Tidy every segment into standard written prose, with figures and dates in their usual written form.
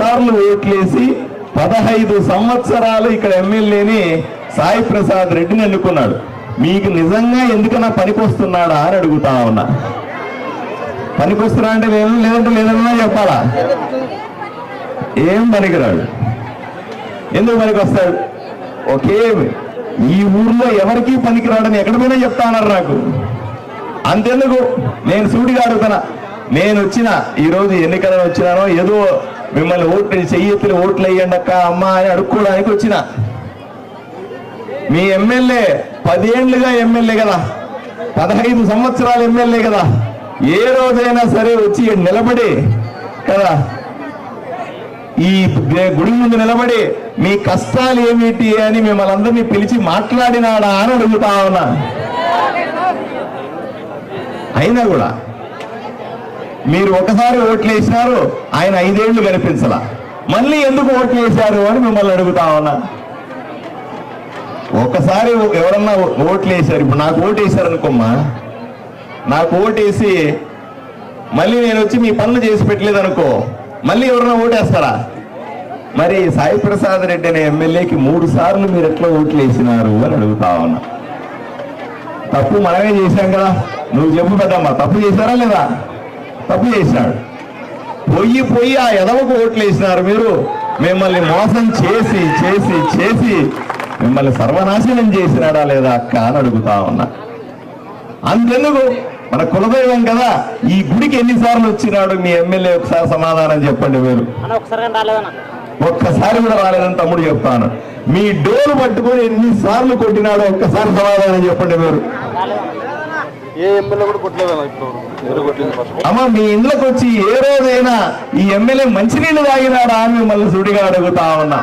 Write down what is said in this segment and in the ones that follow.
సార్లు ఓట్లేసి 15 సంవత్సరాలు ఇక్కడ ఎమ్మెల్యేని సాయి ప్రసాద్ రెడ్డిని ఎన్నుకున్నాడు. మీకు నిజంగా ఎందుకన్నా పనికొస్తున్నాడా అని అడుగుతా ఉన్నా. పనికొస్తున్నా అంటే లేదంటే లేదన్నా చెప్పాలా? ఏం పనికిరాడు. ఎందుకు పనికొస్తాడు? ఒకే ఈ ఊర్లో ఎవరికి పనికిరాడని ఎక్కడ పోయినా చెప్తా అన్నారు నాకు. అంతెందుకు నేను సూటిగా అడుగుతున్నా. నేను వచ్చిన ఈరోజు ఎన్నికలను వచ్చినానో ఏదో మిమ్మల్ని చెయ్యెత్తులు ఓట్లు వేయండి అక్క అమ్మ అని అడుక్కోవడానికి వచ్చిన. మీ ఎమ్మెల్యే 10 ఏళ్లుగా ఎమ్మెల్యే కదా, 15 సంవత్సరాలు ఎమ్మెల్యే కదా, ఏ రోజైనా సరే వచ్చి నిలబడి కదా ఈ గుడి ముందు నిలబడి మీ కష్టాలు ఏమిటి అని మిమ్మల్ని అందరినీ పిలిచి మాట్లాడినాడా అని అడుగుతా ఉన్నా. అయినా కూడా మీరు ఒకసారి ఓట్లు వేసినారు, ఆయన 5 ఏళ్లు కనిపించలా, మళ్ళీ ఎందుకు ఓట్లు వేశారు అని మిమ్మల్ని అడుగుతా ఉన్నా. ఒకసారి ఎవరన్నా ఓట్లు వేశారు, ఇప్పుడు నాకు ఓటు వేశారు అనుకోమ్మా, నాకు ఓటేసి మళ్ళీ నేను వచ్చి మీ పనులు చేసి పెట్టలేదు అనుకో, మళ్ళీ ఎవరన్నా ఓటేస్తారా? మరి సాయి ప్రసాద్ రెడ్డి అనే ఎమ్మెల్యేకి 3 సార్లు మీరు ఎట్లా ఓట్లు వేసినారు అని అడుగుతా ఉన్నా. తప్పు మనమే చేశాం కదా, నువ్వు చెప్పు పెద్దమ్మా, తప్పు చేశారా లేదా? తప్పు చేశాడు. పోయి ఆ ఎదవకు ఓట్లు వేసినారు మీరు. మిమ్మల్ని మోసం చేసి చేసి చేసి మిమ్మల్ని సర్వనాశనం చేసినాడా లేదా అక్క అని అడుగుతా ఉన్నా. అంతెందుకు, మన కులదైవం కదా, ఈ గుడికి ఎన్నిసార్లు వచ్చినాడు మీ ఎమ్మెల్యే? ఒకసారి సమాధానం చెప్పండి. మీరు ఒక్కసారి కూడా రాలేదని తమ్ముడు చెప్తాను. మీ డోలు పట్టుకొని ఎన్నిసార్లు కొట్టినాడో ఒక్కసారి సమాధానం చెప్పండి. మీరు అమ్మ మీ ఇండ్లకు వచ్చి ఏ రోజైనా ఈ ఎమ్మెల్యే మంచినీళ్ళు తాగినాడా అని మిమ్మల్ని సుడిగా అడుగుతా ఉన్నా.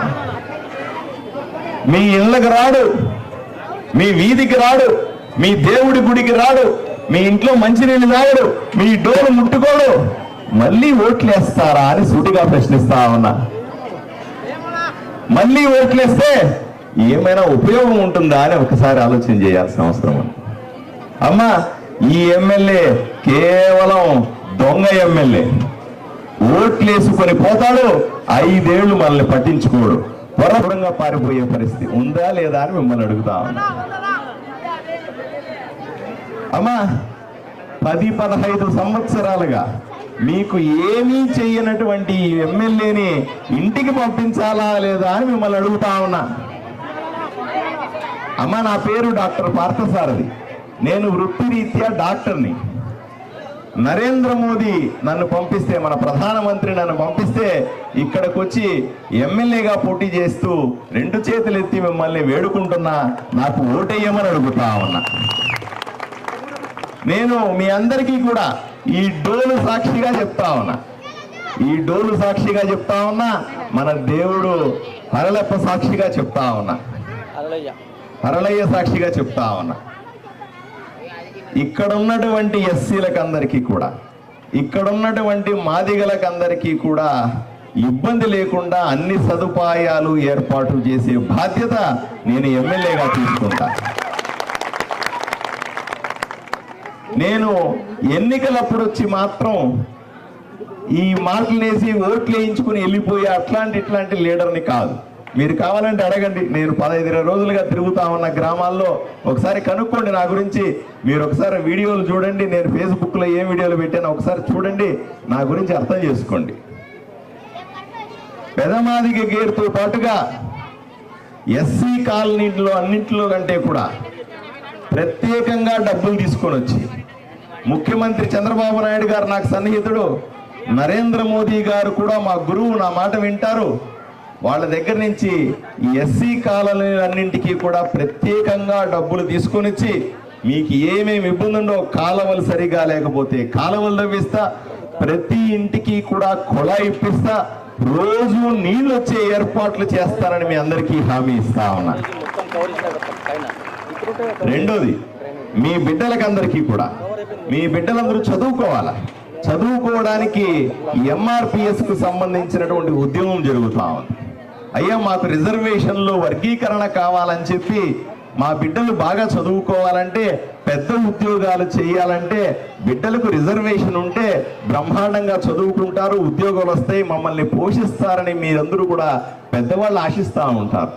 మీ ఇళ్ళకి రాడు, మీ వీధికి రాడు, మీ దేవుడి గుడికి రాడు, మీ ఇంట్లో మంచినీళ్ళు తాగడు, మీ డోలు ముట్టుకోడు, మళ్ళీ ఓట్లేస్తారా అని సూటిగా ప్రశ్నిస్తా ఉన్నా. మళ్ళీ ఓట్లేస్తే ఏమైనా ఉపయోగం ఉంటుందా అని ఒకసారి ఆలోచన చేయాల్సిన అవసరం ఉంది. అమ్మా ఈ ఎమ్మెల్యే కేవలం దొంగ ఎమ్మెల్యే. ఓట్లేసుకొని పోతాడు, 5 ఏళ్లు మనల్ని పట్టించుకోడు, పొరపరంగా పారిపోయే పరిస్థితి ఉందా లేదా అని మిమ్మల్ని అడుగుతా ఉన్నా. అమ్మా 10-15 సంవత్సరాలుగా మీకు ఏమీ చెయ్యనటువంటి ఎమ్మెల్యేని ఇంటికి పంపించాలా లేదా అని మిమ్మల్ని అడుగుతా ఉన్నా. అమ్మా నా పేరు డాక్టర్ పార్థసారథి, నేను వృత్తిరీత్యా డాక్టర్ని. నరేంద్ర మోదీ నన్ను పంపిస్తే, మన ప్రధానమంత్రి నన్ను పంపిస్తే ఇక్కడికి వచ్చి ఎమ్మెల్యేగా పోటీ చేస్తూ 2 చేతులు ఎత్తి మిమ్మల్ని వేడుకుంటున్నా, నాకు ఓటేయమని అడుగుతా ఉన్నా. నేను మీ అందరికీ కూడా ఈ డోలు సాక్షిగా చెప్తా ఉన్నా, ఈ డోలు సాక్షిగా చెప్తా ఉన్నా, మన దేవుడు హరళప్ప సాక్షిగా చెప్తా ఉన్నా, హరళయ్య సాక్షిగా చెప్తా ఉన్నా. ఇక్కడ ఉన్నటువంటి ఎస్సీలకు అందరికీ కూడా, ఇక్కడ ఉన్నటువంటి మాదిగలకు అందరికీ కూడా ఇబ్బంది లేకుండా అన్ని సదుపాయాలు ఏర్పాటు చేసే బాధ్యత నేను ఎమ్మెల్యేగా తీసుకుంటా. నేను ఎన్నికలప్పుడు వచ్చి మాత్రం ఈ మాటలేసి ఓట్లు వేయించుకుని వెళ్ళిపోయే ఇట్లాంటి లీడర్ని కాదు. మీరు కావాలంటే అడగండి, నేను 15-20 రోజులుగా తిరుగుతా ఉన్న గ్రామాల్లో ఒకసారి కనుక్కోండి నా గురించి. మీరు ఒకసారి వీడియోలు చూడండి, నేను ఫేస్బుక్లో ఏం వీడియోలు పెట్టానో ఒకసారి చూడండి, నా గురించి అర్థం చేసుకోండి. పెదమాదిగ గేరుతో పాటుగా ఎస్సీ కాలనీలో అన్నింటిలో కంటే కూడా ప్రత్యేకంగా డబ్బులు తీసుకొని వచ్చి, ముఖ్యమంత్రి చంద్రబాబు నాయుడు గారు నాకు సన్నిహితుడు, నరేంద్ర మోదీ గారు కూడా మా గురువు, నా మాట వింటారు, వాళ్ళ దగ్గర నుంచి ఈ ఎస్సీ కాలనీలన్నింటికీ కూడా ప్రత్యేకంగా డబ్బులు తీసుకొని వచ్చి, మీకు ఏమేమి ఇబ్బంది ఉండో, కాలువలు సరిగా లేకపోతే కాలువలు తవ్విస్తా, ప్రతి ఇంటికి కూడా కుళాయి ఇప్పిస్తా, రోజు నీళ్ళు వచ్చే ఏర్పాట్లు చేస్తానని మీ అందరికీ హామీ ఇస్తా ఉన్నా. రెండోది, మీ బిడ్డలకందరికీ కూడా, మీ బిడ్డలందరూ చదువుకోవాలా, చదువుకోవడానికి ఎంఆర్పిఎస్ కు సంబంధించినటువంటి ఉద్యమం జరుగుతా ఉంది. అయ్యా మాకు రిజర్వేషన్లో వర్గీకరణ కావాలని చెప్పి, మా బిడ్డలు బాగా చదువుకోవాలంటే పెద్ద ఉద్యోగాలు చేయాలంటే బిడ్డలకు రిజర్వేషన్ ఉంటే బ్రహ్మాండంగా చదువుకుంటారు, ఉద్యోగాలు వస్తాయి, మమ్మల్ని పోషిస్తారని మీరందరూ కూడా పెద్దవాళ్ళు ఆశిస్తూ ఉంటారు.